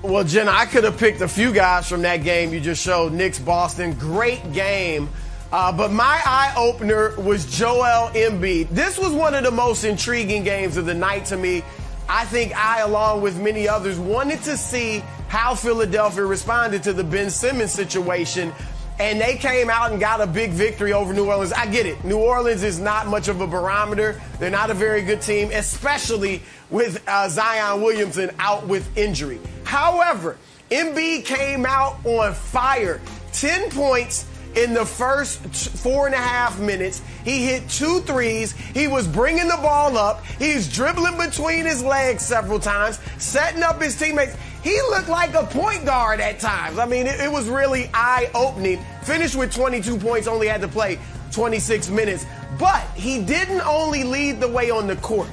Well, Jenna, I could have picked a few guys from that game you just showed. Knicks, Boston, great game. But my eye-opener was Joel Embiid. This was one of the most intriguing games of the night to me. I think I, along with many others, wanted to see how Philadelphia responded to the Ben Simmons situation. And they came out and got a big victory over New Orleans. I get it. New Orleans is not much of a barometer. They're not a very good team, especially with Zion Williamson out with injury. However, Embiid came out on fire. 10 points in the first 4.5 minutes. He hit 2 threes. He was bringing the ball up. He's dribbling between his legs several times, setting up his teammates. He looked like a point guard at times. I mean, it was really eye-opening. Finished with 22 points, only had to play 26 minutes. But he didn't only lead the way on the court.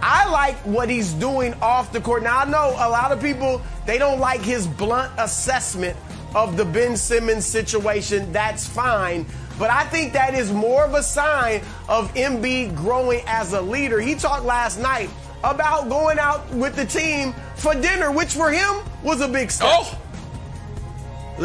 I like what he's doing off the court. Now, I know a lot of people, they don't like his blunt assessment of the Ben Simmons situation. That's fine. But I think that is more of a sign of Embiid growing as a leader. He talked last night about going out with the team for dinner, which for him was a big step. Oh.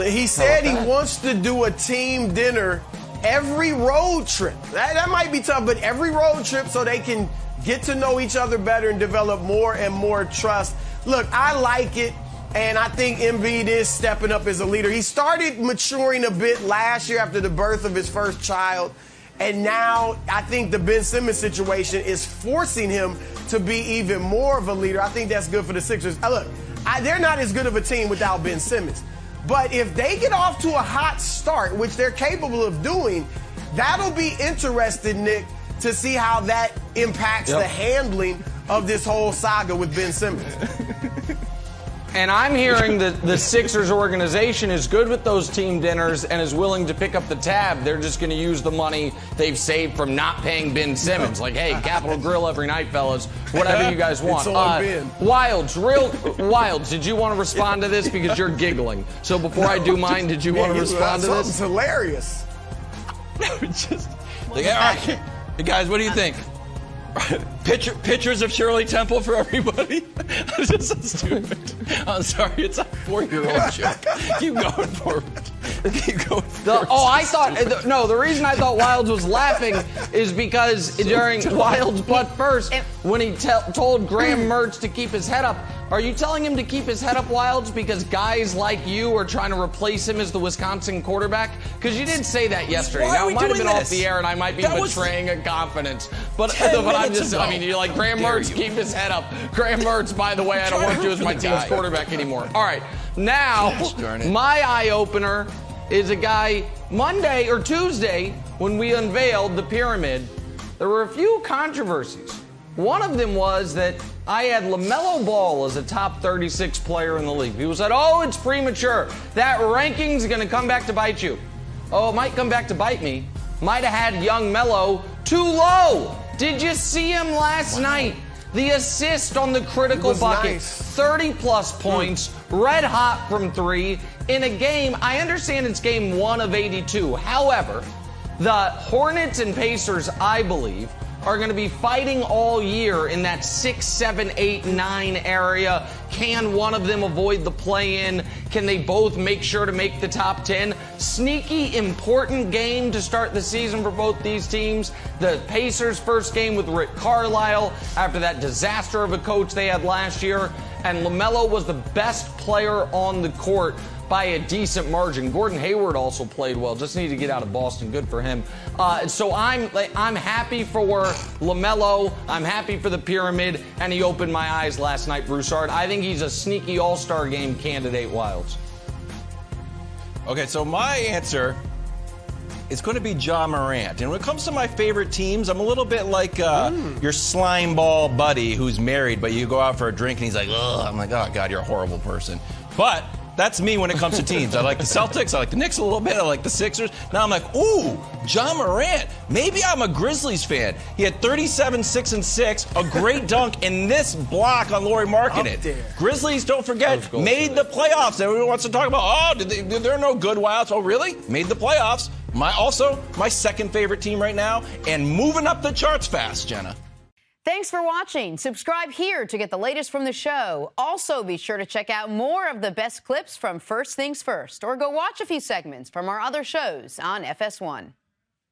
He said he wants to do a team dinner every road trip. That might be tough, but every road trip so they can get to know each other better and develop more and more trust. Look, I like it, and I think Embiid is stepping up as a leader. He started maturing a bit last year after the birth of his first child, and now I think the Ben Simmons situation is forcing him to be even more of a leader. I think that's good for the Sixers. Look, they're not as good of a team without Ben Simmons. But if they get off to a hot start, which they're capable of doing, that'll be interesting, Nick, to see how that impacts the handling of this whole saga with Ben Simmons. And I'm hearing that the Sixers organization is good with those team dinners and is willing to pick up the tab. They're just going to use the money they've saved from not paying Ben Simmons. Like, hey, Capitol Grill every night, fellas. Whatever you guys want. It's on Ben. Wilds, did you want to respond to this? Because you're giggling. So before I do mine, did you want to respond to this? It's hilarious. Just like, all right, hey guys, what do you think? Pictures of Shirley Temple for everybody? It's just so stupid. I'm sorry, it's a 4-year-old joke. Keep going forward. Keep going forward. The reason I thought Wilds was laughing is because during Wilds' butt first, when he told Graham Mertz to keep his head up, are you telling him to keep his head up, Wilds, because guys like you are trying to replace him as the Wisconsin quarterback? Because you did say that yesterday. Now, it might have been off the air, and I might be betraying a confidence. But I'm just, you're like, Graham Mertz, keep his head up. Graham Mertz, by the way, I don't want you as my team's quarterback anymore. All right, now, my eye-opener is a guy, Monday or Tuesday, when we unveiled the pyramid, there were a few controversies. One of them was that I had Lamelo Ball as a top 36 player in the league. People said, oh, it's premature. That ranking's going to come back to bite you. Oh, it might come back to bite me. Might have had young Melo too low. Did you see him last night? The assist on the critical bucket. Nice. 30-plus points, red hot from 3 in a game. I understand it's game 1 of 82. However, the Hornets and Pacers, I believe, are going to be fighting all year in that 6, 7, 8, 9 area. Can one of them avoid the play-in? Can they both make sure to make the top 10? Sneaky, important game to start the season for both these teams. The Pacers' first game with Rick Carlisle after that disaster of a coach they had last year. And LaMelo was the best player on the court by a decent margin. Gordon Hayward also played well. Just need to get out of Boston. Good for him. So I'm happy for LaMelo. I'm happy for the pyramid, and he opened my eyes last night, Broussard. I think he's a sneaky all-star game candidate, Wilds. Okay, so my answer is going to be Ja Morant. And when it comes to my favorite teams, I'm a little bit like your slime ball buddy who's married, but you go out for a drink and he's like, ugh. I'm like, oh, God, you're a horrible person. But that's me when it comes to teams. I like the Celtics. I like the Knicks a little bit. I like the Sixers. Now I'm like, ooh, Ja Morant. Maybe I'm a Grizzlies fan. He had 37, 6, and 6, a great dunk, in this block on Lauri Markkanen. Grizzlies, don't forget, made the playoffs. Everyone wants to talk about, oh, they're no good Wilds. Oh, really? Made the playoffs. My second favorite team right now, and moving up the charts fast, Jenna. Thanks for watching. Subscribe here to get the latest from the show. Also, be sure to check out more of the best clips from First Things First, or go watch a few segments from our other shows on FS1.